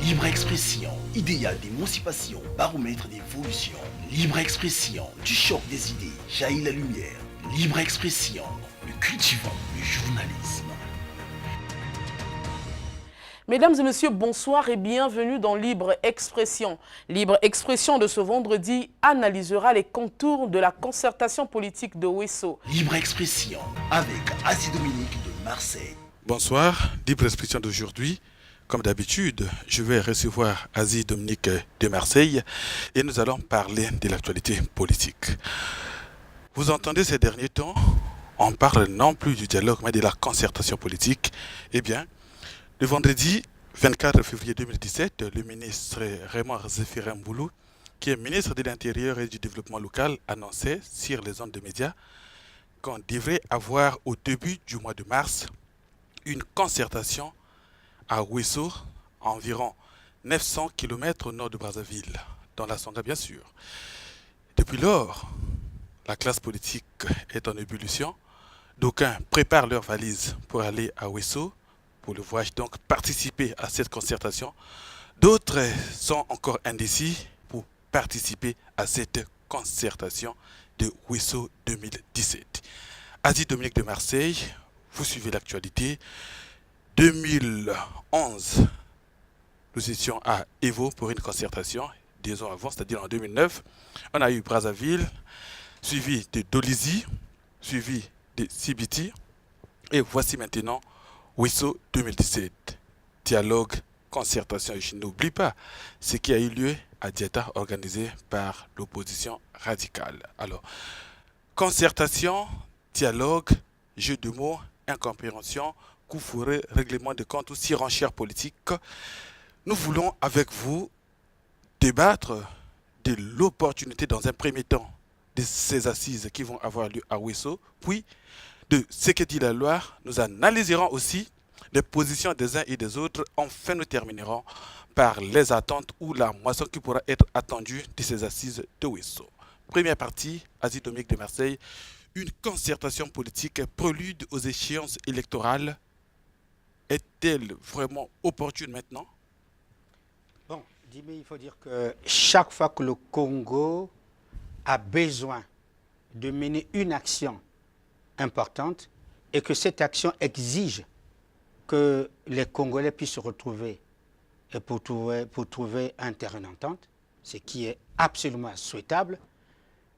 Libre expression, idéal d'émancipation, baromètre d'évolution. Libre expression, du choc des idées, jaillit la lumière. Libre expression, nous cultivons le journalisme. Mesdames et messieurs, bonsoir et bienvenue dans Libre Expression. Libre Expression de ce vendredi analysera les contours de la concertation politique de Ouesso. Libre Expression avec Asie Dominique de Marseille. Bonsoir, Libre Expression d'aujourd'hui. Comme d'habitude, je vais recevoir Asie Dominique de Marseille et nous allons parler de l'actualité politique. Vous entendez ces derniers temps, on parle non plus du dialogue mais de la concertation politique. Eh bien, le vendredi 24 février 2017, le ministre Raymond Zéphirin Mboulou, qui est ministre de l'Intérieur et du Développement local, annonçait sur les ondes de médias qu'on devrait avoir au début du mois de mars une concertation à Ouesso, à environ 900 km au nord de Brazzaville, dans la Songa bien sûr. Depuis lors, la classe politique est en ébullition. D'aucuns préparent leurs valises pour aller à Ouesso, pour le voyage, donc participer à cette concertation. D'autres sont encore indécis pour participer à cette concertation de Ouesso 2017. Asie Dominique de Marseille, vous suivez l'actualité. 2011, nous étions à Evo pour une concertation. 2 ans avant, c'est-à-dire en 2009, on a eu Brazzaville, suivi de Dolisie, suivi de Sibiti, et voici maintenant Ouesso 2017, dialogue, concertation. Et je n'oublie pas ce qui a eu lieu à Dieta, organisé par l'opposition radicale. Alors, concertation, dialogue, jeu de mots, incompréhension, coup fourré, règlement de compte ou surenchère politique. Nous voulons avec vous débattre de l'opportunité dans un premier temps de ces assises qui vont avoir lieu à Ouesso, puis de ce que dit la loi. Nous analyserons aussi les positions des uns et des autres. Enfin, nous terminerons par les attentes ou la moisson qui pourra être attendue de ces assises de Ouesso. Première partie, Asie Dominique de Marseille. Une concertation politique prélude aux échéances électorales. Est-elle vraiment opportune maintenant? Bon, Jimmy, il faut dire que chaque fois que le Congo a besoin de mener une action importante et que cette action exige que les Congolais puissent se retrouver et pour trouver un terrain d'entente, ce qui est absolument souhaitable.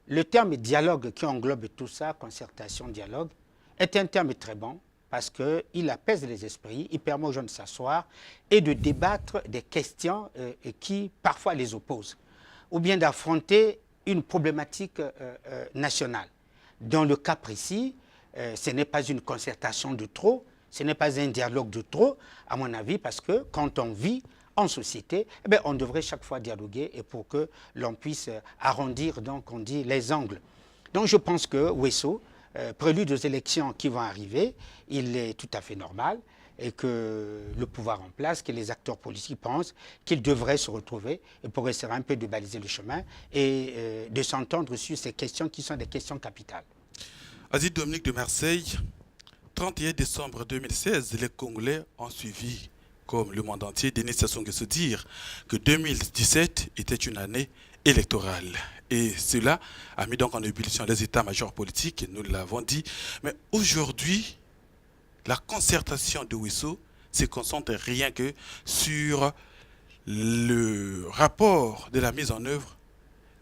Le terme dialogue qui englobe tout ça, concertation, dialogue, est un terme très bon parce qu'il apaise les esprits, il permet aux gens de s'asseoir et de débattre des questions qui parfois les opposent, ou bien d'affronter une problématique nationale. Dans le cas précis, ce n'est pas une concertation de trop, ce n'est pas un dialogue de trop, à mon avis, parce que quand on vit en société, eh bien, on devrait chaque fois dialoguer et pour que l'on puisse arrondir, donc on dit, les angles. Donc je pense que Ouesso, prélude aux élections qui vont arriver, il est tout à fait normal et que le pouvoir en place, que les acteurs politiques pensent qu'ils devraient se retrouver et pour essayer un peu de baliser le chemin et de s'entendre sur ces questions qui sont des questions capitales. Asie Dominique de Marseille, 31 décembre 2016, les Congolais ont suivi, comme le monde entier, Denis Sassou Nguesso dire que 2017 était une année électorale. Et cela a mis donc en ébullition les états-majors politiques, nous l'avons dit. Mais aujourd'hui, la concertation de Ouesso se concentre rien que sur le rapport de la mise en œuvre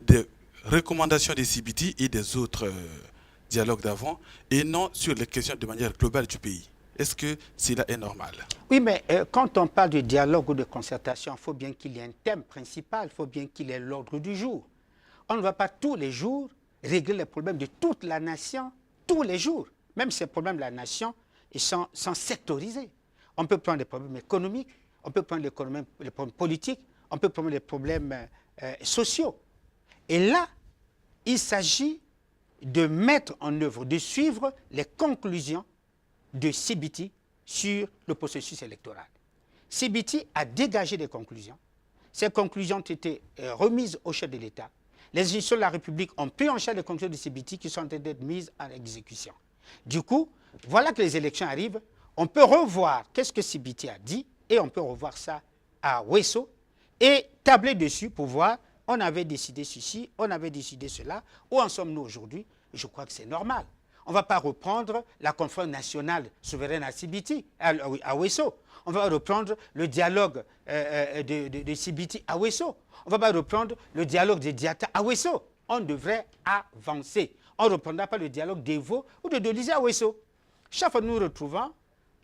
des recommandations des CBT et des autres dialogues d'avant, et non sur les questions de manière globale du pays. Est-ce que cela est normal? Oui, mais quand on parle de dialogue ou de concertation, il faut bien qu'il y ait un thème principal, il faut bien qu'il y ait l'ordre du jour. On ne va pas tous les jours régler les problèmes de toute la nation, tous les jours. Même ces problèmes de la nation, ils sont sectorisés. On peut prendre les problèmes économiques, on peut prendre les problèmes politiques, on peut prendre les problèmes sociaux. Et là, il s'agit de mettre en œuvre, de suivre les conclusions de CBT sur le processus électoral. CBT a dégagé des conclusions. Ces conclusions ont été remises au chef de l'État. Les institutions de la République ont pris en charge les conclusions de CBT qui sont en train d'être mises en exécution. Du coup, voilà que les élections arrivent. On peut revoir qu'est-ce que CBT a dit et on peut revoir ça à Ouesso et tabler dessus pour voir, on avait décidé ceci, on avait décidé cela, où en sommes-nous aujourd'hui? Je crois que c'est normal. On ne va pas reprendre la conférence nationale souveraine à Sibiti, à Ouesso. On va reprendre le dialogue de Sibiti à Ouesso. On ne va pas reprendre le dialogue de Diatta à Ouesso. On devrait avancer. On ne reprendra pas le dialogue d'Evo ou de Dolisie à Ouesso. Chaque fois que nous nous retrouvons,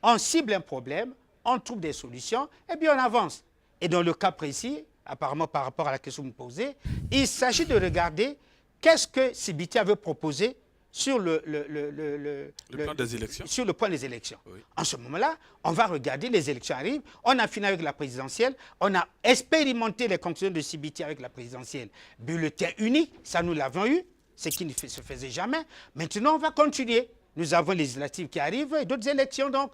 on cible un problème, on trouve des solutions, et puis on avance. Et dans le cas précis, apparemment par rapport à la question que vous me posez, il s'agit de regarder qu'est-ce que Sibiti avait proposé sur le plan des élections. Sur le point des élections. Oui. En ce moment-là, on va regarder, les élections arrivent, on a fini avec la présidentielle, on a expérimenté les conclusions de Sibiti avec la présidentielle. Bulletin unique, ça nous l'avons eu, ce qui ne se faisait jamais. Maintenant, on va continuer. Nous avons les législatives qui arrivent et d'autres élections. Donc,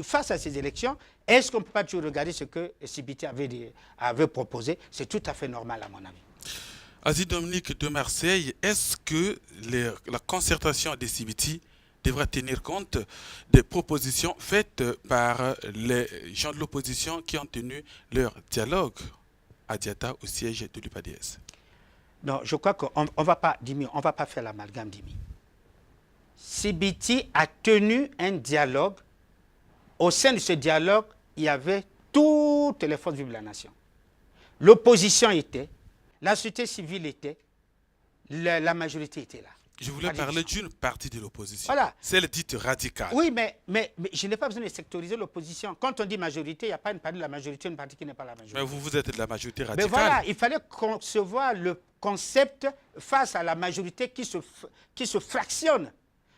face à ces élections, est-ce qu'on ne peut pas toujours regarder ce que Sibiti avait proposé? C'est tout à fait normal à mon avis. Aziz Dominique de Marseille, est-ce que la concertation des Sibiti devra tenir compte des propositions faites par les gens de l'opposition qui ont tenu leur dialogue à Diatta au siège de l'UPADS? Non, je crois qu'on ne va pas faire l'amalgame, Dimi. Sibiti a tenu un dialogue. Au sein de ce dialogue, il y avait toutes les forces vives de la nation. L'opposition était, la société civile était, la majorité était là. Je voulais parler d'une partie de l'opposition, voilà. Celle dite radicale. Oui, mais je n'ai pas besoin de sectoriser l'opposition. Quand on dit majorité, il n'y a pas une partie de la majorité, une partie qui n'est pas la majorité. Mais vous êtes de la majorité radicale. Mais voilà, il fallait concevoir le concept face à la majorité qui se fractionne.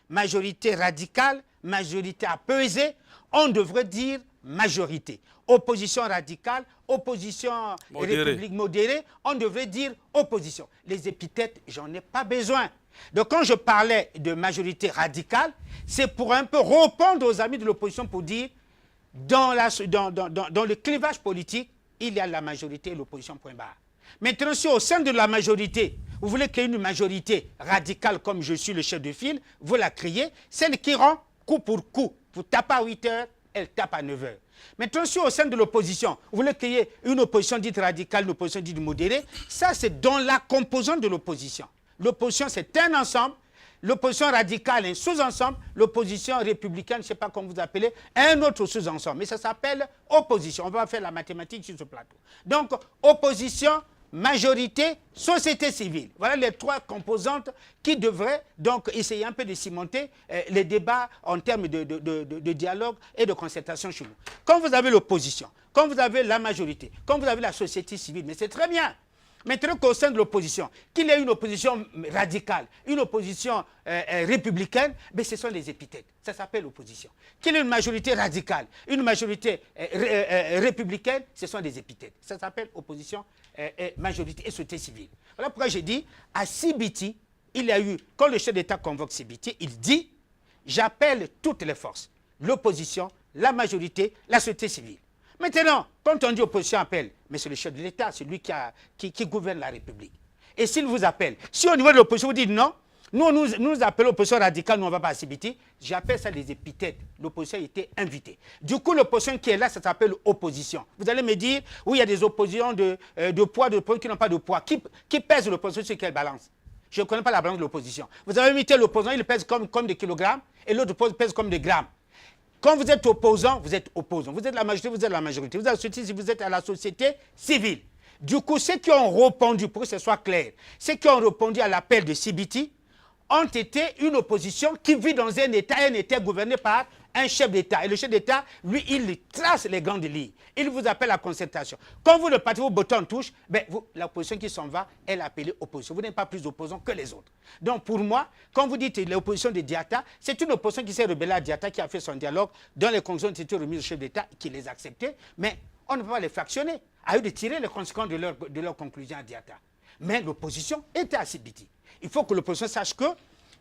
Majorité radicale, majorité apaisée, on devrait dire majorité. Opposition radicale, opposition république modérée, on devrait dire opposition. Les épithètes, j'en ai pas besoin. Donc quand je parlais de majorité radicale, c'est pour un peu répondre aux amis de l'opposition pour dire dans le clivage politique, il y a la majorité et l'opposition, point barre. Maintenant, si au sein de la majorité, vous voulez créer une majorité radicale comme je suis le chef de file, vous la créez, celle qui rend coup pour coup. Vous tapez à 8 heures, elle tape à 9 heures. Maintenant, si au sein de l'opposition, vous voulez créer une opposition dite radicale, une opposition dite modérée, ça c'est dans la composante de l'opposition. L'opposition c'est un ensemble, l'opposition radicale un sous-ensemble, l'opposition républicaine, je ne sais pas comment vous appelez, un autre sous-ensemble. Mais ça s'appelle opposition. On va faire la mathématique sur ce plateau. Donc, opposition, majorité, société civile. Voilà les trois composantes qui devraient donc essayer un peu de cimenter les débats en termes de dialogue et de concertation chez nous. Quand vous avez l'opposition, quand vous avez la majorité, quand vous avez la société civile, mais c'est très bien. Maintenant qu'au sein de l'opposition, qu'il y ait une opposition radicale, une opposition républicaine, mais ce sont les épithètes. Ça s'appelle opposition. Qu'il y ait une majorité radicale, une majorité républicaine, ce sont des épithètes. Ça s'appelle opposition, majorité et société civile. Voilà pourquoi j'ai dit, à Sibiti, il y a eu, quand le chef d'État convoque Sibiti, il dit, j'appelle toutes les forces, l'opposition, la majorité, la société civile. Maintenant, quand on dit opposition appelle, mais c'est le chef de l'État, c'est lui qui gouverne la République. Et s'il vous appelle, si au niveau de l'opposition, vous dites non, nous appelons l'opposition radicale, nous on ne va pas à Sibiti, j'appelle ça des épithètes. L'opposition a été invitée. Du coup, l'opposition qui est là, ça s'appelle opposition. Vous allez me dire, oui, il y a des oppositions de poids, qui n'ont pas de poids. Qui pèse l'opposition sur quelle balance? Je ne connais pas la balance de l'opposition. Vous avez imité l'opposant, il pèse comme des kilogrammes, et l'autre pèse comme des grammes. Quand vous êtes opposant, vous êtes opposant. Vous êtes la majorité, vous êtes la majorité. Vous êtes à la société civile. Du coup, ceux qui ont répondu, pour que ce soit clair, ceux qui ont répondu à l'appel de Sibiti ont été une opposition qui vit dans un État gouverné par un chef d'État. Et le chef d'État, lui, il trace les grandes lignes. Il vous appelle à la concertation. Quand vous le partez, vos boutons touchent, ben, l'opposition qui s'en va, elle est appelée opposition. Vous n'êtes pas plus d'opposants que les autres. Donc pour moi, quand vous dites l'opposition de Diatta, c'est une opposition qui s'est rebellée à Diatta, qui a fait son dialogue dans les conditions qui étaient remises au chef d'État, qui les a acceptées. Mais on ne peut pas les fractionner. À eux de tirer les conséquences de leur conclusion à Diatta. Mais l'opposition était à Sibiti. Il faut que l'opposition sache que,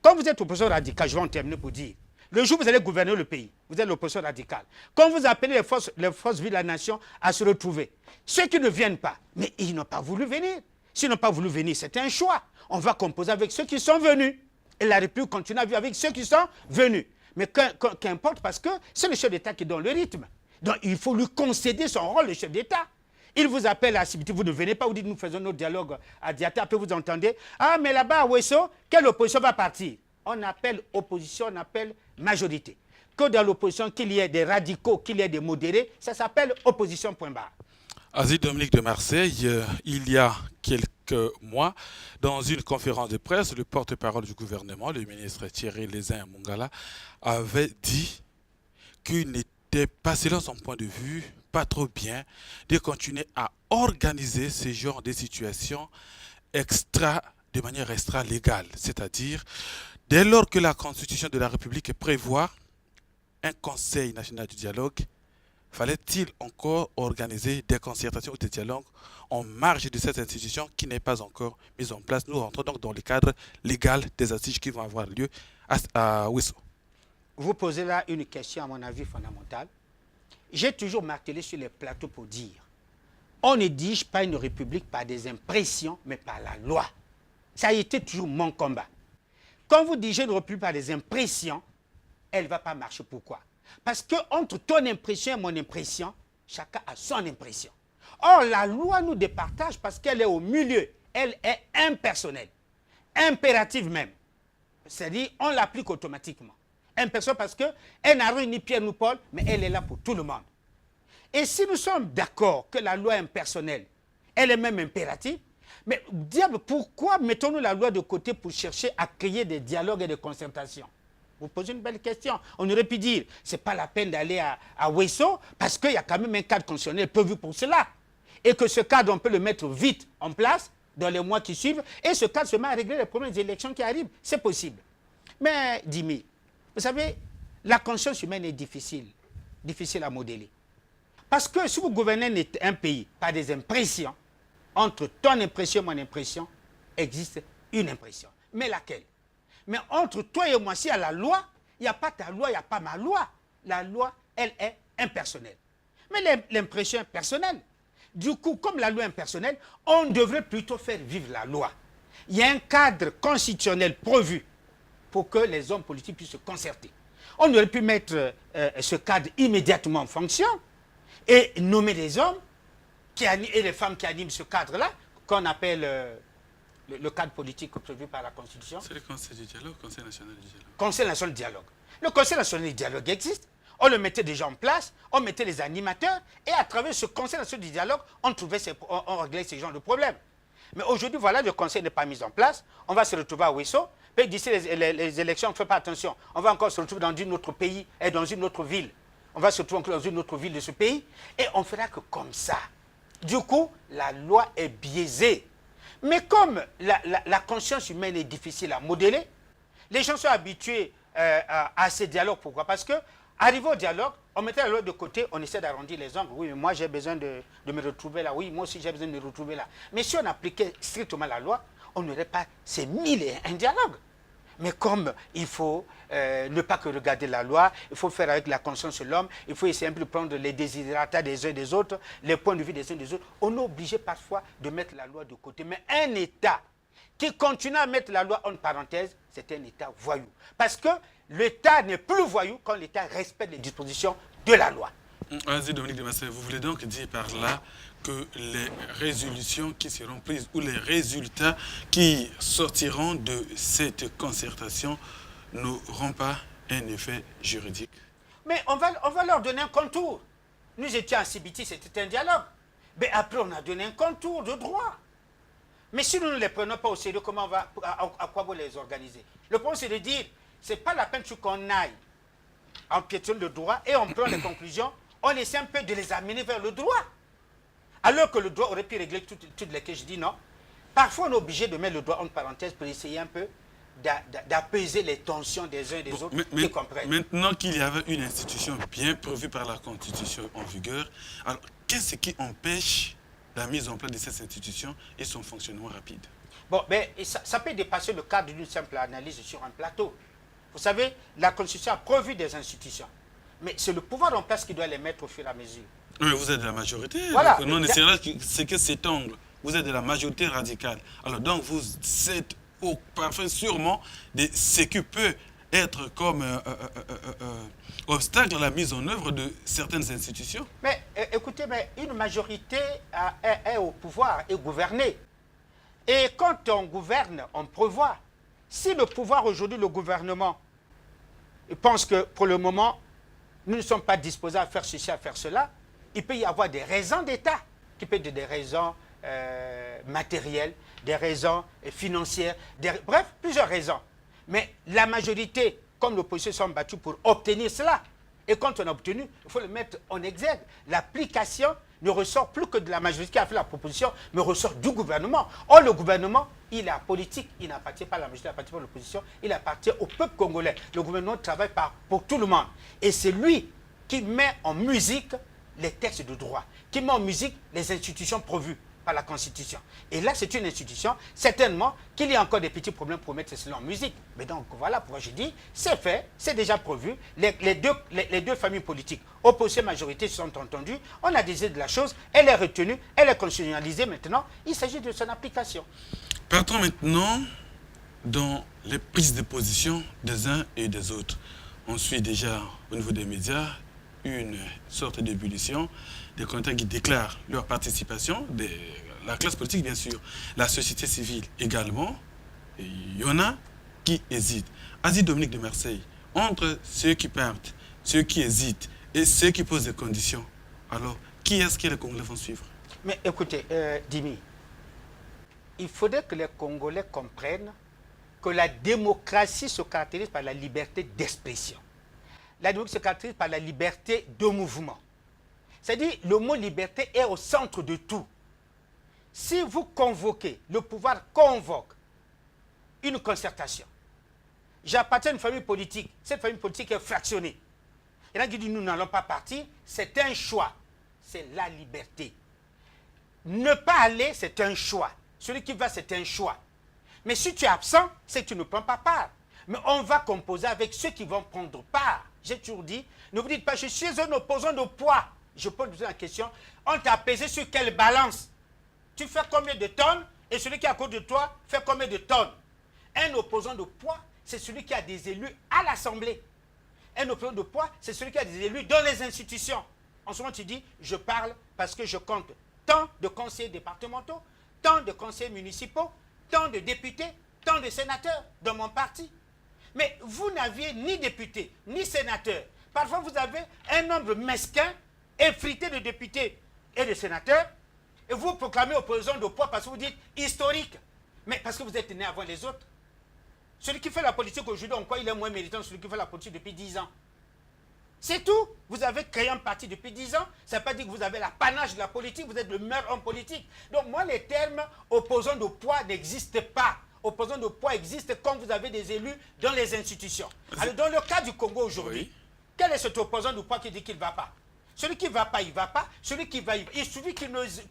quand vous êtes opposition radicale, je vais en terminer pour dire, le jour où vous allez gouverner le pays, vous êtes l'opposition radicale. Quand vous appelez les forces vives de la nation à se retrouver, ceux qui ne viennent pas, mais ils n'ont pas voulu venir. S'ils n'ont pas voulu venir, c'est un choix. On va composer avec ceux qui sont venus. Et la République continue à vivre avec ceux qui sont venus. Mais qu'importe, parce que c'est le chef d'État qui donne le rythme. Donc il faut lui concéder son rôle de chef d'État. Il vous appelle à Sibiti, vous ne venez pas, vous dites nous faisons notre dialogue à Diata, après vous entendez, ah mais là-bas à Ouesso, quelle opposition va partir? On appelle opposition, on appelle majorité. Que dans l'opposition, qu'il y ait des radicaux, qu'il y ait des modérés, ça s'appelle opposition point barre. Aziz Dominique de Marseille, il y a quelques mois, dans une conférence de presse, le porte-parole du gouvernement, le ministre Thierry Lézin Mongala, avait dit qu'il n'était pas, selon son point de vue, pas trop bien de continuer à organiser ce genre de situations de manière extra-légale. C'est-à-dire, dès lors que la Constitution de la République prévoit un Conseil national du dialogue, fallait-il encore organiser des concertations ou des dialogues en marge de cette institution qui n'est pas encore mise en place? Nous rentrons donc dans le cadre légal des assises qui vont avoir lieu à Ouesso. Vous posez là une question, à mon avis, fondamentale. J'ai toujours martelé sur les plateaux pour dire, on ne dirige pas une république par des impressions, mais par la loi. Ça a été toujours mon combat. Quand vous dirigez une république par des impressions, elle ne va pas marcher. Pourquoi? Parce que entre ton impression et mon impression, chacun a son impression. Or, la loi nous départage parce qu'elle est au milieu. Elle est impersonnelle, impérative même. C'est-à-dire, on l'applique automatiquement. Impersonnelle parce qu'elle n'a rien ni Pierre ni Paul, mais elle est là pour tout le monde. Et si nous sommes d'accord que la loi est impersonnelle, elle est même impérative, mais diable, pourquoi mettons-nous la loi de côté pour chercher à créer des dialogues et des concertations? Vous posez une belle question. On aurait pu dire, ce n'est pas la peine d'aller à Ouesso parce qu'il y a quand même un cadre constitutionnel prévu pour cela. Et que ce cadre, on peut le mettre vite en place dans les mois qui suivent. Et ce cadre se met à régler les problèmes des élections qui arrivent. C'est possible. Mais, Dimi, vous savez, la conscience humaine est difficile à modeler. Parce que si vous gouvernez un pays par des impressions, entre ton impression et mon impression, existe une impression. Mais laquelle? Mais entre toi et moi, s'il y a la loi, il n'y a pas ta loi, il n'y a pas ma loi. La loi, elle est impersonnelle. Mais l'impression est personnelle. Du coup, comme la loi est impersonnelle, on devrait plutôt faire vivre la loi. Il y a un cadre constitutionnel prévu pour que les hommes politiques puissent se concerter. On aurait pu mettre ce cadre immédiatement en fonction et nommer des hommes et les femmes qui animent ce cadre-là, qu'on appelle le cadre politique prévu par la Constitution. C'est le Conseil du dialogue, Conseil national du dialogue. Conseil national du dialogue. Le Conseil national du dialogue existe. On le mettait déjà en place, on mettait les animateurs, et à travers ce Conseil national du dialogue, on réglait ces genres de problèmes. Mais aujourd'hui, voilà, le Conseil n'est pas mis en place. On va se retrouver à Ouesso. Puis d'ici les élections, on ne fait pas attention. On va encore se retrouver dans un autre pays et dans une autre ville. On va se retrouver encore dans une autre ville de ce pays. Et on fera que comme ça. Du coup, la loi est biaisée. Mais comme la conscience humaine est difficile à modeler, les gens sont habitués à ces dialogues. Pourquoi? Parce que, arrivé au dialogue, on mettait la loi de côté, on essaie d'arrondir les angles. Oui, mais moi j'ai besoin de me retrouver là. Oui, moi aussi j'ai besoin de me retrouver là. Mais si on appliquait strictement la loi, on n'aurait pas ces 1001 dialogues. Mais comme il faut ne pas que regarder la loi, il faut faire avec la conscience de l'homme, il faut essayer un peu de prendre les désirata des uns et des autres, les points de vue des uns et des autres, on est obligé parfois de mettre la loi de côté. Mais un État qui continue à mettre la loi en parenthèse, c'est un État voyou. Parce que l'État n'est plus voyou quand l'État respecte les dispositions de la loi. Vas-y, Dominique de Marseille, vous voulez donc dire par là que les résolutions qui seront prises ou les résultats qui sortiront de cette concertation n'auront pas un effet juridique? Mais on va leur donner un contour. Nous étions à Sibiti, c'était un dialogue. Mais après, on a donné un contour de droit. Mais si nous ne les prenons pas au sérieux, comment à quoi vous les organiser? Le problème, c'est de dire, ce n'est pas la peine qu'on aille empiétonner le droit et on prend les conclusions, on essaie un peu de les amener vers le droit. Alors que le droit aurait pu régler toutes les questions. Je dis non. Parfois, on est obligé de mettre le droit en parenthèse pour essayer un peu d'apaiser les tensions des uns et des autres qui comprennent. Maintenant qu'il y avait une institution bien prévue par la Constitution en vigueur, alors qu'est-ce qui empêche la mise en place de cette institution et son fonctionnement rapide? Bon, mais ça peut dépasser le cadre d'une simple analyse sur un plateau. Vous savez, la Constitution a prévu des institutions. Mais c'est le pouvoir en place qui doit les mettre au fur et à mesure. Oui, vous êtes de la majorité. Voilà. Non, c'est que cet angle. Vous êtes de la majorité radicale. Alors donc vous êtes au parfum sûrement de ce qui peut être comme obstacle à la mise en œuvre de certaines institutions? Mais écoutez, mais une majorité est au pouvoir et gouvernée. Et quand on gouverne, on prévoit. Si le pouvoir aujourd'hui, le gouvernement, pense que pour le moment, nous ne sommes pas disposés à faire ceci, à faire cela, il peut y avoir des raisons d'État, qui peuvent être des raisons matérielles, des raisons financières, bref, plusieurs raisons. Mais la majorité, comme l'opposition, sont battus pour obtenir cela. Et quand on a obtenu, il faut le mettre en exergue. L'application ne ressort plus que de la majorité qui a fait la proposition, mais ressort du gouvernement. Or, le gouvernement, il est apolitique, il n'appartient pas à la majorité, il appartient pas à l'opposition, il appartient au peuple congolais. Le gouvernement travaille pour tout le monde. Et c'est lui qui met en musique les textes de droit, qui met en musique les institutions prévues par la Constitution. Et là, c'est une institution, certainement, qu'il y a encore des petits problèmes pour mettre cela en musique. Mais donc, voilà pourquoi je dis, c'est fait, c'est déjà prévu. Les deux familles politiques, opposition et majorité, se sont entendues. On a décidé de la chose, elle est retenue, elle est constitutionnalisée maintenant. Il s'agit de son application. Partons maintenant dans les prises de position des uns et des autres. On suit déjà, au niveau des médias, une sorte d'ébullition des candidats qui déclarent leur participation, la classe politique bien sûr, la société civile également. Et il y en a qui hésitent. Asie Dominique de Marseille, entre ceux qui partent, ceux qui hésitent et ceux qui posent des conditions, alors qui est-ce que les Congolais vont suivre? Mais écoutez, Dimi, il faudrait que les Congolais comprennent que la démocratie se caractérise par la liberté d'expression. La démocratie se caractérise par la liberté de mouvement. C'est-à-dire, le mot liberté est au centre de tout. Si vous convoquez, le pouvoir convoque une concertation. J'appartiens à une famille politique. Cette famille politique est fractionnée. Il y en a qui disent, nous n'allons pas partir. C'est un choix. C'est la liberté. Ne pas aller, c'est un choix. Celui qui va, c'est un choix. Mais si tu es absent, c'est que tu ne prends pas part. Mais on va composer avec ceux qui vont prendre part. J'ai toujours dit, ne vous dites pas, je suis un opposant de poids. Je pose la question, on t'a pesé sur quelle balance? Tu fais combien de tonnes? Et celui qui est à côté de toi fait combien de tonnes? Un opposant de poids, c'est celui qui a des élus à l'Assemblée. Un opposant de poids, c'est celui qui a des élus dans les institutions. En ce moment, tu dis, je parle parce que je compte tant de conseillers départementaux, tant de conseillers municipaux, tant de députés, tant de sénateurs dans mon parti. Mais vous n'aviez ni députés, ni sénateurs. Parfois, vous avez un nombre mesquin, effrité de députés et de sénateurs, et vous proclamez opposition de poids parce que vous dites historique. Mais parce que vous êtes né avant les autres. Celui qui fait la politique aujourd'hui, en quoi il est moins méritant que celui qui fait la politique depuis 10 ans? C'est tout. Vous avez créé un parti depuis 10 ans. Ça ne veut pas dire que vous avez l'apanage de la politique, vous êtes le meilleur homme politique. Donc moi, les termes opposants de poids n'existent pas. Opposants de poids existent quand vous avez des élus dans les institutions. Alors dans le cas du Congo aujourd'hui, oui. Quel est cet opposant de poids qui dit qu'il ne va pas? Celui qui ne va pas, il ne va pas. Celui qui va, il suffit que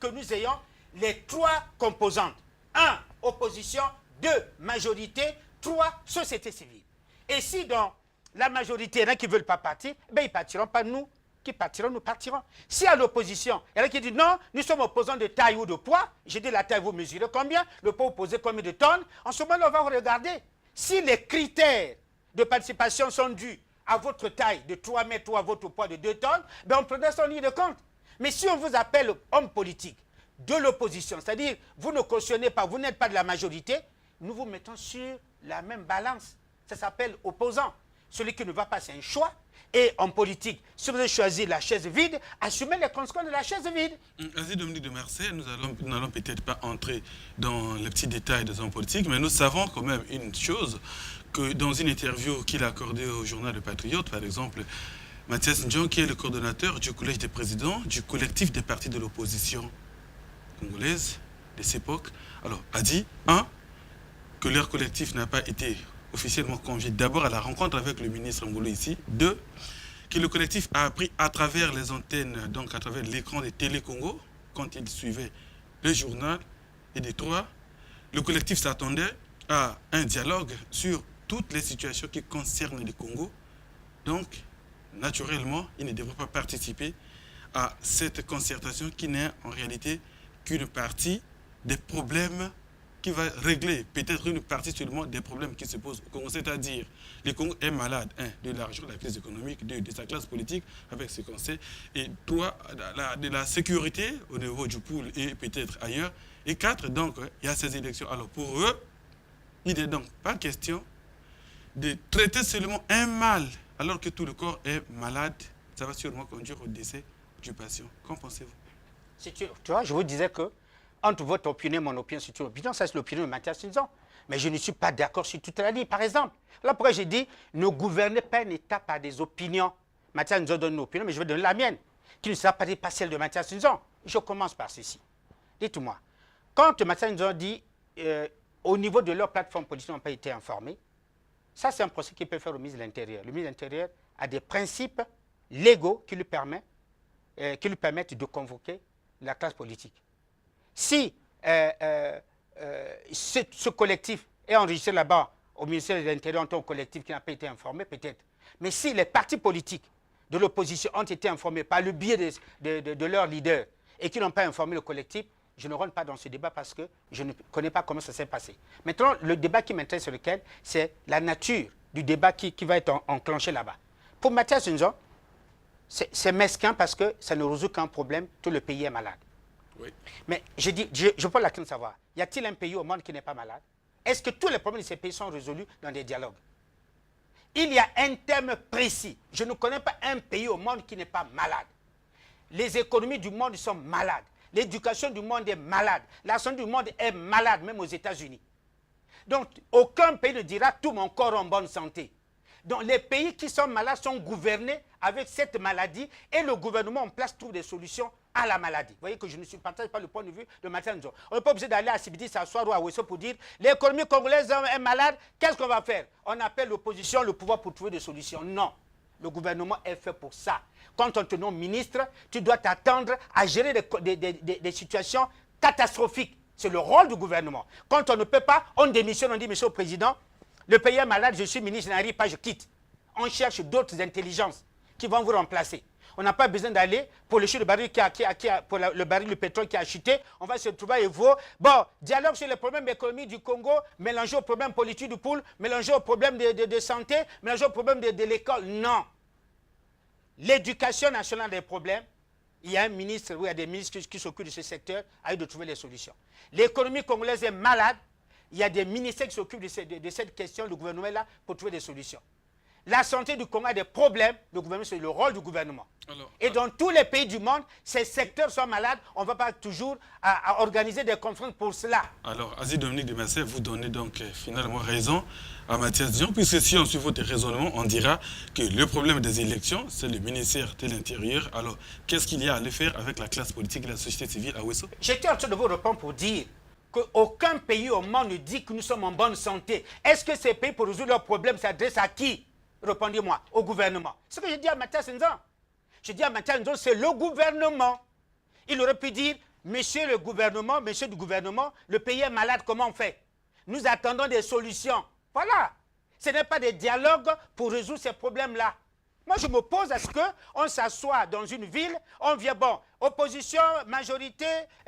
nous ayons les trois composantes. 1, opposition. 2, majorité. 3, société civile. Et si dans la majorité, il y en a qui ne veulent pas partir, ben ils ne partiront pas. Nous qui partirons, nous partirons. Si à l'opposition, il y en a qui disent non, nous sommes opposants de taille ou de poids, j'ai dit la taille, vous mesurez combien, le poids, vous posez combien de tonnes, en ce moment, on va regarder. Si les critères de participation sont dus à votre taille de 3 mètres ou à votre poids de 2 tonnes, ben on prendra ça en ligne de compte. Mais si on vous appelle homme politique de l'opposition, c'est-à-dire vous ne cautionnez pas, vous n'êtes pas de la majorité, nous vous mettons sur la même balance. Ça s'appelle opposant. Celui qui ne va pas, c'est un choix. Et en politique, si vous avez choisi la chaise vide, assumez les conséquences de la chaise vide. Asie Dominique de Marseille, nous n'allons peut-être pas entrer dans les petits détails des hommes politiques, mais nous savons quand même une chose, que dans une interview qu'il a accordée au journal Le Patriote, par exemple, Mathias Ndjon, qui est le coordonnateur du collège des présidents du collectif des partis de l'opposition congolaise de cette époque, alors, a dit, 1, que leur collectif n'a pas été officiellement convié d'abord à la rencontre avec le ministre Ngolo ici. 2, que le collectif a appris à travers les antennes, donc à travers l'écran de Télé Congo, quand il suivait le journal. Et 3, le collectif s'attendait à un dialogue sur toutes les situations qui concernent le Congo. Donc, naturellement, il ne devrait pas participer à cette concertation qui n'est en réalité qu'une partie des problèmes qui va régler peut-être une partie seulement des problèmes qui se posent au Congo. C'est-à-dire, le Congo est malade, de l'argent, de la crise économique, de sa classe politique, avec ce qu'on sait, et toi, de la sécurité au niveau du pool et peut-être ailleurs. Et 4, donc, il y a ces élections. Alors, pour eux, il n'est donc pas question de traiter seulement un mal, alors que tout le corps est malade. Ça va sûrement conduire au décès du patient. Qu'en pensez-vous? Tu vois, je vous disais que entre votre opinion et mon opinion, c'est une opinion, ça c'est l'opinion de Mathias Sinzon. Mais je ne suis pas d'accord sur toute la ligne. Par exemple, là pourquoi j'ai dit ne gouvernez pas un État par des opinions. Mathias Sinzon donne une opinion, mais je vais donner la mienne, qui ne sera pas celle de Mathias Sinzon. Je commence par ceci. Dites-moi, quand Mathias Sinzon dit au niveau de leur plateforme politique, ils n'ont pas été informés, ça c'est un procès qu'il peut faire au ministre de l'Intérieur. Le ministre de l'Intérieur a des principes légaux qui lui permettent de convoquer la classe politique. Si ce collectif est enregistré là-bas au ministère de l'Intérieur en tant que collectif qui n'a pas été informé, peut-être. Mais si les partis politiques de l'opposition ont été informés par le biais de leurs leaders et qui n'ont pas informé le collectif, je ne rentre pas dans ce débat parce que je ne connais pas comment ça s'est passé. Maintenant, le débat qui m'intéresse sur lequel, c'est la nature du débat qui va être enclenché là-bas. Pour Mathias Sinzon, c'est mesquin parce que ça ne résout qu'un problème, tout le pays est malade. Oui. Mais je pose la question de savoir, y a-t-il un pays au monde qui n'est pas malade? Est-ce que tous les problèmes de ces pays sont résolus dans des dialogues? Il y a un terme précis. Je ne connais pas un pays au monde qui n'est pas malade. Les économies du monde sont malades. L'éducation du monde est malade. La santé du monde est malade, même aux États-Unis. Donc, aucun pays ne dira tout mon corps en bonne santé. Donc, les pays qui sont malades sont gouvernés avec cette maladie et le gouvernement en place trouve des solutions à la maladie. Vous voyez que je ne partage pas le point de vue de Mathias Sinzon. On n'est pas obligé d'aller à Sibidi s'asseoir ou à Ouesso pour dire l'économie congolaise est malade, qu'est-ce qu'on va faire? On appelle l'opposition, le pouvoir pour trouver des solutions. Non, le gouvernement est fait pour ça. Quand on te nomme ministre, tu dois t'attendre à gérer des situations catastrophiques. C'est le rôle du gouvernement. Quand on ne peut pas, on démissionne, on dit, monsieur le président, le pays est malade, je suis ministre, je n'arrive pas, je quitte. On cherche d'autres intelligences qui vont vous remplacer. On n'a pas besoin d'aller pour le baril pour le baril de pétrole qui a chuté. On va se trouver à Evo. Bon, dialogue sur les problèmes économiques du Congo, mélangé aux problèmes politiques du pool, mélangé aux problèmes de santé, mélangé aux problèmes de l'école. Non. L'éducation nationale des problèmes, il y a un ministre, ou il y a des ministres qui s'occupent de ce secteur, à eux de trouver les solutions. L'économie congolaise est malade, il y a des ministères qui s'occupent de cette question, le gouvernement est là pour trouver des solutions. La santé du Congo a des problèmes, le gouvernement, c'est le rôle du gouvernement. Et dans tous les pays du monde, ces secteurs sont malades, on ne va pas toujours à organiser des conférences pour cela. Alors, Aziz Dominique de Massé, vous donnez donc finalement raison à Mathias Dion, puisque si on suit votre raisonnement, on dira que le problème des élections, c'est le ministère de l'Intérieur. Alors, qu'est-ce qu'il y a à aller faire avec la classe politique et la société civile à Ouesso? J'étais en train de vous répondre pour dire qu'aucun pays au monde ne dit que nous sommes en bonne santé. Est-ce que ces pays, pour résoudre leurs problèmes, s'adressent à qui? Répondez-moi, au gouvernement. Ce que je dis à Mathias Sinzon. Je dis à Mathias Sinzon, c'est le gouvernement. Il aurait pu dire, monsieur le gouvernement, monsieur du gouvernement, le pays est malade, comment on fait? Nous attendons des solutions. Voilà. Ce n'est pas des dialogues pour résoudre ces problèmes-là. Moi, je m'oppose à ce qu'on s'assoie dans une ville, on vient, bon, opposition, majorité,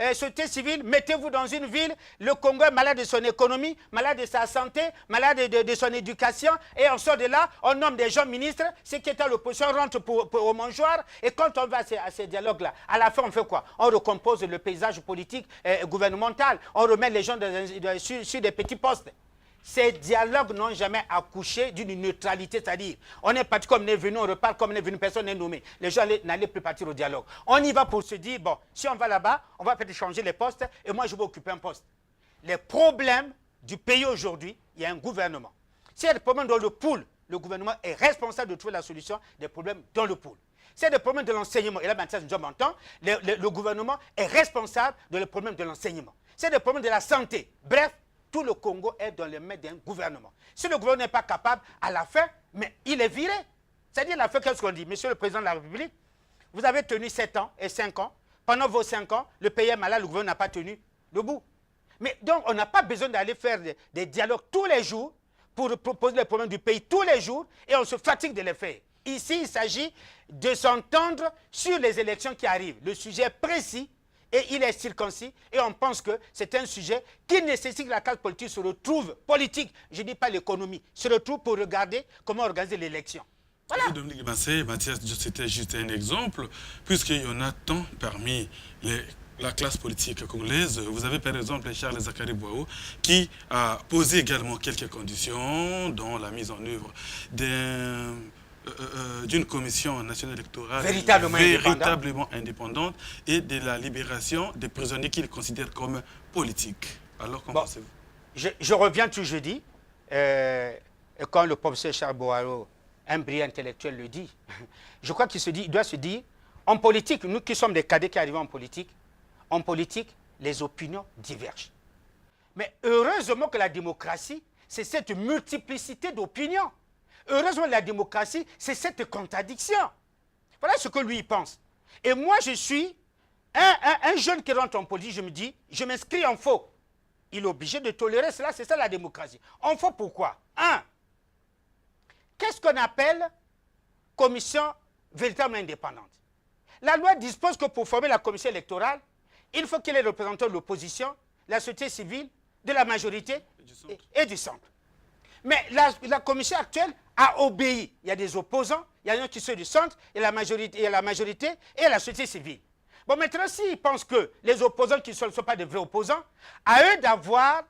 société civile, mettez-vous dans une ville, le Congo est malade de son économie, malade de sa santé, malade de son éducation, et on sort de là, on nomme des gens ministres, ceux qui étaient à l'opposition rentrent au mangeoir, et quand on va à ces dialogues-là, à la fin, on fait quoi? On recompose le paysage politique gouvernemental, on remet les gens sur des petits postes. Ces dialogues n'ont jamais accouché d'une neutralité, c'est-à-dire, on est parti comme on est venu, on repart comme on est venu, personne n'est nommé. Les gens n'allaient plus partir au dialogue. On y va pour se dire, bon, si on va là-bas, on va peut-être changer les postes, et moi je vais occuper un poste. Les problèmes du pays aujourd'hui, il y a un gouvernement. S'il y a des problèmes dans le pool, le gouvernement est responsable de trouver la solution des problèmes dans le pool. S'il y a des problèmes de l'enseignement, et là, Mathias Sinzon m'entend, le gouvernement est responsable des problèmes de l'enseignement. S'il y a des problèmes de la santé, bref, tout le Congo est dans les mains d'un gouvernement. Si le gouvernement n'est pas capable, à la fin, mais il est viré. C'est-à-dire, à la fin, qu'est-ce qu'on dit? Monsieur le président de la République, vous avez tenu 7 ans et 5 ans. Pendant vos 5 ans, le pays est malade, le gouvernement n'a pas tenu debout. Mais donc, on n'a pas besoin d'aller faire des dialogues tous les jours pour proposer les problèmes du pays tous les jours et on se fatigue de les faire. Ici, il s'agit de s'entendre sur les élections qui arrivent. Le sujet est précis et il est circoncis, et on pense que c'est un sujet qui nécessite que la classe politique se retrouve, politique, je ne dis pas l'économie, se retrouve pour regarder comment organiser l'élection. Voilà. Dominique Bassé, Mathias, c'était juste un exemple, puisqu'il y en a tant parmi la classe politique congolaise. Vous avez par exemple Charles Zakari Bouao qui a posé également quelques conditions dans la mise en œuvre d'une commission nationale électorale véritablement indépendante et de la libération des prisonniers qu'il considère comme politiques. Alors, qu'en pensez-vous? Je reviens tout jeudi, quand le professeur Charles Bouao, un brillant intellectuel, le dit. Je crois il doit se dire, en politique, nous qui sommes des cadets qui arrivons en politique, les opinions divergent. Mais heureusement que la démocratie, c'est cette multiplicité d'opinions. Heureusement, la démocratie, c'est cette contradiction. Voilà ce que lui pense. Et moi, je suis un jeune qui rentre en politique, je me dis, je m'inscris en faux. Il est obligé de tolérer cela, c'est ça la démocratie. En faux, pourquoi? Qu'est-ce qu'on appelle commission véritablement indépendante? La loi dispose que pour former la commission électorale, il faut qu'il y ait les représentants de l'opposition, la société civile, de la majorité et du centre. Mais la commission actuelle a obéi. Il y a des opposants, il y en a qui sont du centre, et la majorité et la société civile. Bon, maintenant, s'ils pensent que les opposants qui ne sont pas des vrais opposants, à eux d'avoir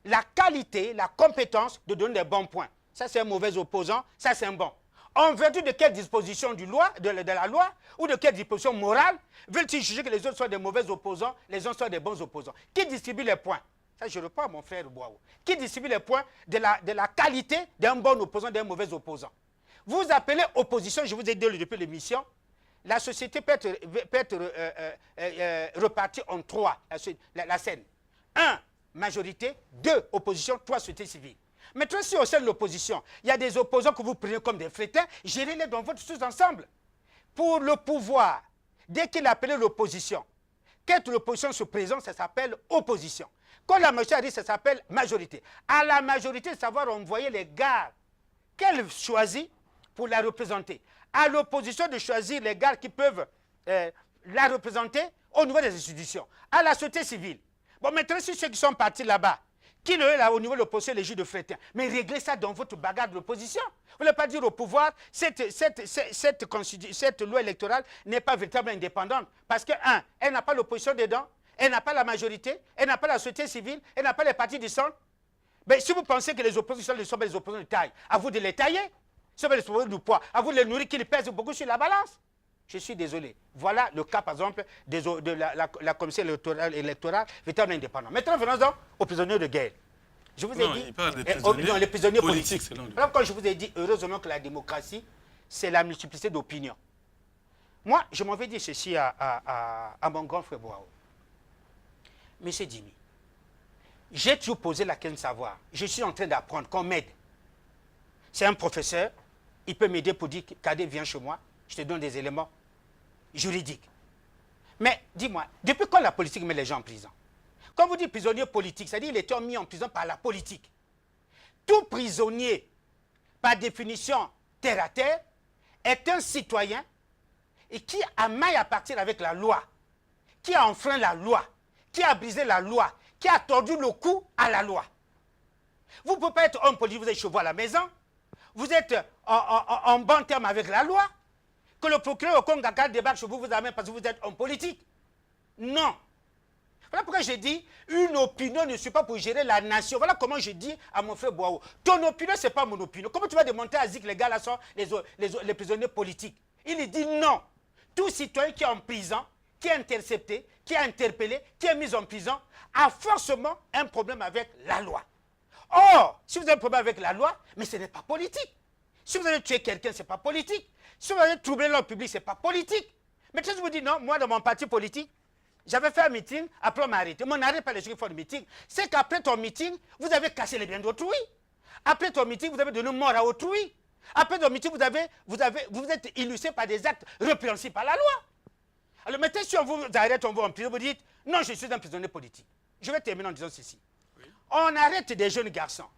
la qualité, la compétence de donner des bons points. Ça, c'est un mauvais opposant, ça, c'est un bon. En vertu de quelle disposition de la loi ou de quelle disposition morale veulent-ils juger que les autres sont des mauvais opposants, les autres sont des bons opposants? Qui distribue les points? Ça, je reprends à mon frère Bouao. Qui distribue les points de la qualité d'un bon opposant, d'un mauvais opposant? Vous appelez opposition, je vous ai dit depuis l'émission, la société peut être repartie en trois, la scène. 1, majorité. 2, opposition. 3, société civile. Maintenant, si au sein de l'opposition, il y a des opposants que vous prenez comme des frétins, gérez-les dans votre sous-ensemble. Pour le pouvoir, dès qu'il appelle l'opposition, quand l'opposition se présente, ça s'appelle opposition. Quand la majorité arrive, ça s'appelle majorité. À la majorité, savoir envoyer les gars qu'elle choisit pour la représenter. À l'opposition de choisir les gars qui peuvent la représenter au niveau des institutions. À la société civile. Bon, maintenant, si ceux qui sont partis là-bas, qui le est là au niveau de l'opposition, les juges de frétins, mais réglez ça dans votre bagarre de l'opposition. Vous ne voulez pas dire au pouvoir, cette loi électorale n'est pas véritablement indépendante. Parce que, elle n'a pas l'opposition dedans, elle n'a pas la majorité, elle n'a pas la société civile, elle n'a pas les partis du centre. Mais si vous pensez que les oppositions ne sont pas des opposants de taille, à vous de les tailler. Ce sont les opposants du poids, à vous de les nourrir, qu'ils pèsent beaucoup sur la balance. Je suis désolé. Voilà le cas, par exemple, de la commission électorale véritablement indépendante. Maintenant, venons-en aux prisonniers de guerre. Je vous ai dit... les prisonniers politiques. Alors, quand je vous ai dit, heureusement que la démocratie, c'est la multiplicité d'opinions. Moi, je m'en vais dire ceci à mon grand frère Bouao. Monsieur Jimmy, j'ai toujours posé la question de savoir. Je suis en train d'apprendre qu'on m'aide. C'est un professeur, il peut m'aider pour dire, Cadet, viens chez moi, je te donne des éléments juridiques. Mais dis-moi, depuis quand la politique met les gens en prison? Quand vous dites prisonnier politique, c'est-à-dire qu'il était mis en prison par la politique. Tout prisonnier, par définition terre à terre, est un citoyen et qui a maille à partir avec la loi, qui a enfreint la loi, qui a brisé la loi, qui a tordu le cou à la loi. Vous ne pouvez pas être homme politique, vous êtes chez vous à la maison, vous êtes en bon terme avec la loi, que le procureur au Congo débarque chez vous, vous amène parce que vous êtes homme politique. Non. Voilà pourquoi j'ai dit, une opinion ne suffit pas pour gérer la nation. Voilà comment je dis à mon frère Bouao. Ton opinion, ce n'est pas mon opinion. Comment tu vas démontrer à Zik, les gars là sont les prisonniers politiques? Il dit non. Tout citoyen qui est en prison, qui est intercepté, qui est interpellé, qui est mis en prison, a forcément un problème avec la loi. Or, si vous avez un problème avec la loi, mais ce n'est pas politique. Si vous avez tué quelqu'un, ce n'est pas politique. Si vous avez troublé l'ordre public, ce n'est pas politique. Mais si je vous dis non, moi dans mon parti politique, j'avais fait un meeting, après on m'a arrêté. Mais on n'arrête pas les gens qui font le meeting. C'est qu'après ton meeting, vous avez cassé les biens d'autrui. Après ton meeting, vous avez donné mort à autrui. Après ton meeting, vous êtes illustré par des actes répréhensibles par la loi. Alors maintenant, si on vous arrête, on vous en prison, vous dites, non, je suis un prisonnier politique. Je vais terminer en disant ceci. Oui. On arrête des jeunes garçons.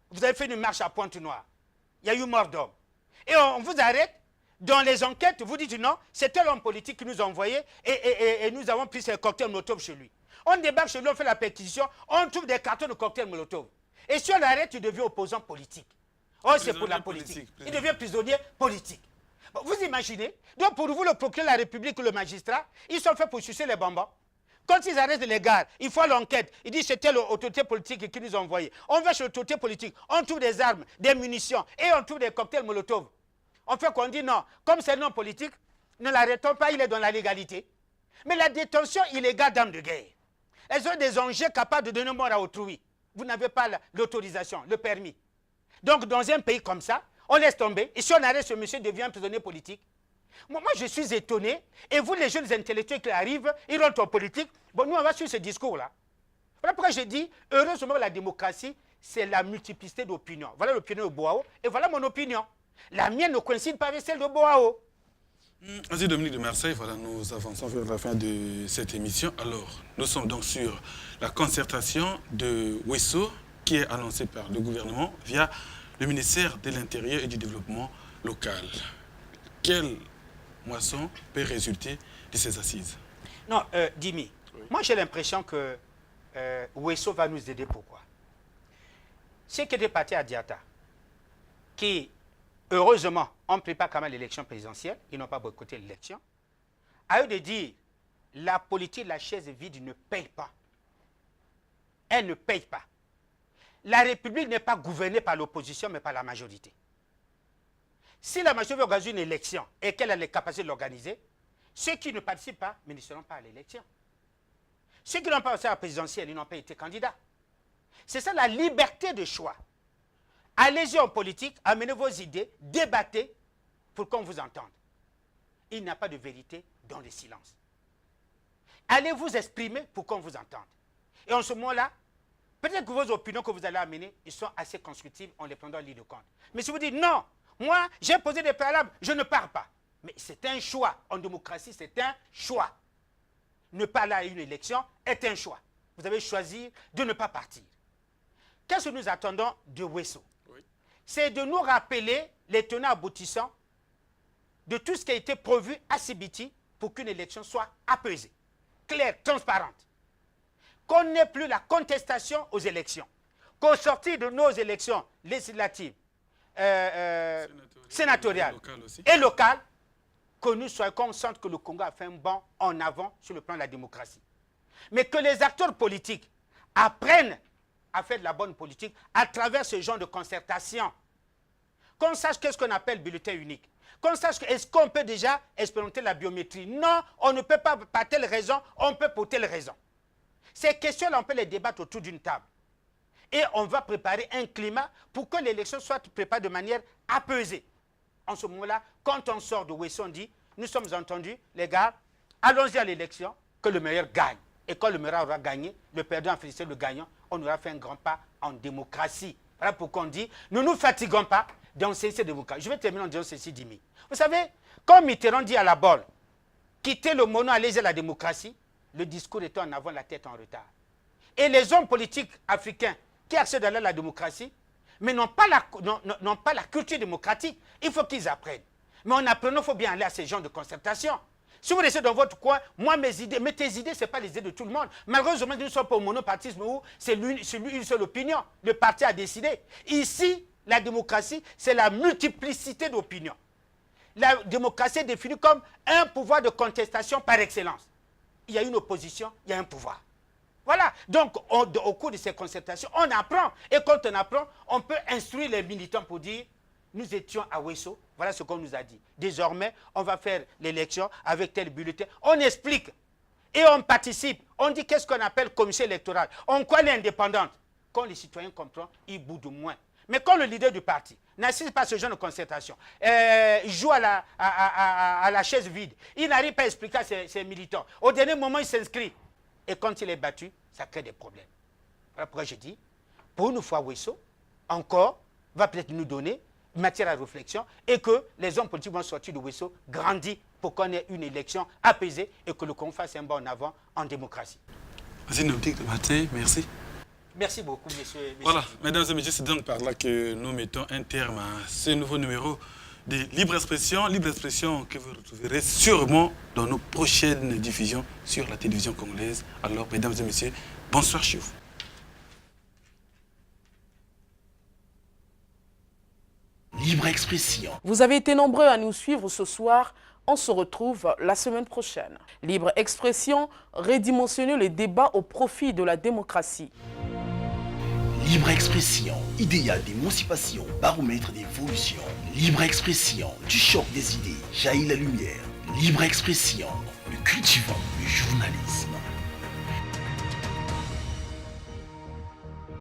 Vous avez fait une marche à Pointe-Noire. Il y a eu mort d'homme. Et on vous arrête, Dans les enquêtes, vous dites non, c'est tel homme politique qui nous a envoyé et nous avons pris ses cocktails Molotov chez lui. On débarque chez lui, on fait la pétition, on trouve des cartons de cocktails Molotov. Et si on l'arrête, il devient opposant politique. Oh, c'est pour la politique. Il devient prisonnier politique. Bon, vous imaginez? Donc pour vous, le procureur de la République ou le magistrat, ils sont faits pour sucer les bambins. Quand ils arrêtent les gars, ils font l'enquête. Ils disent c'était l'autorité politique qui nous a envoyé. On va chez l'autorité politique, on trouve des armes, des munitions et on trouve des cocktails Molotov. On fait qu'on dit non, comme c'est non politique, ne l'arrêtons pas, il est dans la légalité. Mais la détention illégale d'armes de guerre, elles ont des enjeux capables de donner mort à autrui. Vous n'avez pas l'autorisation, le permis. Donc dans un pays comme ça, on laisse tomber. Et si on arrête ce monsieur, il devient prisonnier politique. Moi, je suis étonné. Et vous, les jeunes intellectuels qui arrivent, ils rentrent en politique. Bon, nous, on va suivre ce discours-là. Voilà pourquoi je dis, heureusement, la démocratie, c'est la multiplicité d'opinions. Voilà l'opinion de Boao, et voilà mon opinion. La mienne ne coïncide pas avec celle de Boao. Vas-y, Dominique de Marseille, voilà, nous avançons vers la fin de cette émission. Alors, nous sommes donc sur la concertation de Wesso, qui est annoncée par le gouvernement via le ministère de l'Intérieur et du Développement local. Quelle moisson peut résulter de ces assises? Non, Dimi, oui. Moi j'ai l'impression que Wesso va nous aider. Pourquoi? C'est que des partis à Diata, qui, heureusement, ont préparé quand même l'élection présidentielle, ils n'ont pas boycotté l'élection, à eux de dire, la politique, la chaise vide ne paye pas. Elle ne paye pas. La République n'est pas gouvernée par l'opposition, mais par la majorité. Si la majorité veut organiser une élection et qu'elle a les capacités de l'organiser, ceux qui ne participent pas, mais ne seront pas à l'élection. Ceux qui n'ont pas passé à la présidentielle, ils n'ont pas été candidats. C'est ça la liberté de choix. Allez-y en politique, amenez vos idées, débattez pour qu'on vous entende. Il n'y a pas de vérité dans le silence. Allez vous exprimer pour qu'on vous entende. Et en ce moment-là, peut-être que vos opinions que vous allez amener, ils sont assez constructives, on les prendra en ligne de compte. Mais si vous dites non, moi, j'ai posé des préalables, je ne pars pas. Mais c'est un choix. En démocratie, c'est un choix. Ne pas aller à une élection est un choix. Vous avez choisi de ne pas partir. Qu'est-ce que nous attendons de Wesso? Oui. C'est de nous rappeler les tenants aboutissants de tout ce qui a été prévu à Sibiti pour qu'une élection soit apaisée, claire, transparente. Qu'on n'ait plus la contestation aux élections. Qu'au sortir de nos élections législatives, sénatoriales et locales, que nous soyons conscients que le Congo a fait un bond en avant sur le plan de la démocratie. Mais que les acteurs politiques apprennent à faire de la bonne politique à travers ce genre de concertation. Qu'on sache qu'est-ce qu'on appelle bulletin unique. Qu'on sache est-ce qu'on peut déjà expérimenter la biométrie. Non, on ne peut pas par telle raison, on peut pour telle raison. Ces questions-là, on peut les débattre autour d'une table. Et on va préparer un climat pour que l'élection soit préparée de manière apaisée. En ce moment-là, quand on sort de Wesso, on dit, nous sommes entendus, les gars, allons-y à l'élection, que le meilleur gagne. Et quand le meilleur aura gagné, le perdant félicite le gagnant, on aura fait un grand pas en démocratie. Voilà pourquoi on dit, ne nous fatiguons pas d'enseigner cette démocratie. Je vais terminer en disant ceci, Dimi. Vous savez, quand Mitterrand dit à la Bolle, quitter le mono, allez à la démocratie, le discours était en avant, la tête en retard. Et les hommes politiques africains qui accèdent à la démocratie, mais n'ont pas la culture démocratique, il faut qu'ils apprennent. Mais en apprenant, il faut bien aller à ces genres de concertation. Si vous restez dans votre coin, moi, mes idées, mais tes idées, ce n'est pas les idées de tout le monde. Malheureusement, nous ne sommes pas au monopartisme où c'est une seule opinion. Le parti a décidé. Ici, la démocratie, c'est la multiplicité d'opinions. La démocratie est définie comme un pouvoir de contestation par excellence. Il y a une opposition, il y a un pouvoir. Voilà. Donc, au cours de ces concertations, on apprend. Et quand on apprend, on peut instruire les militants pour dire, nous étions à Wesso, voilà ce qu'on nous a dit. Désormais, on va faire l'élection avec tel bulletin. On explique et on participe. On dit qu'est-ce qu'on appelle commission électorale. On croit l'indépendante. Quand les citoyens comprennent, ils boudent moins. Mais quand le leader du parti n'assiste pas à ce genre de concertation, joue à la chaise vide, il n'arrive pas à expliquer à ses militants. Au dernier moment, il s'inscrit. Et quand il est battu, ça crée des problèmes. Voilà pourquoi je dis, pour une fois Wesso, encore, va peut-être nous donner matière à réflexion et que les hommes politiques vont sortir de Wesso grandis pour qu'on ait une élection apaisée et que le Congo fasse un bond en avant en démocratie. Vas-y, Dominique de Marseille, merci. Merci beaucoup, messieurs. Voilà, mesdames et messieurs, c'est donc par là que nous mettons un terme à ce nouveau numéro de libre expression que vous retrouverez sûrement dans nos prochaines diffusions sur la télévision congolaise. Alors, mesdames et messieurs, bonsoir chez vous. Libre expression. Vous avez été nombreux à nous suivre ce soir. On se retrouve la semaine prochaine. Libre expression, redimensionner les débats au profit de la démocratie. Libre expression, idéal d'émancipation, baromètre d'évolution. Libre expression, du choc des idées, jaillit la lumière. Libre expression, le cultivant, le jouissant.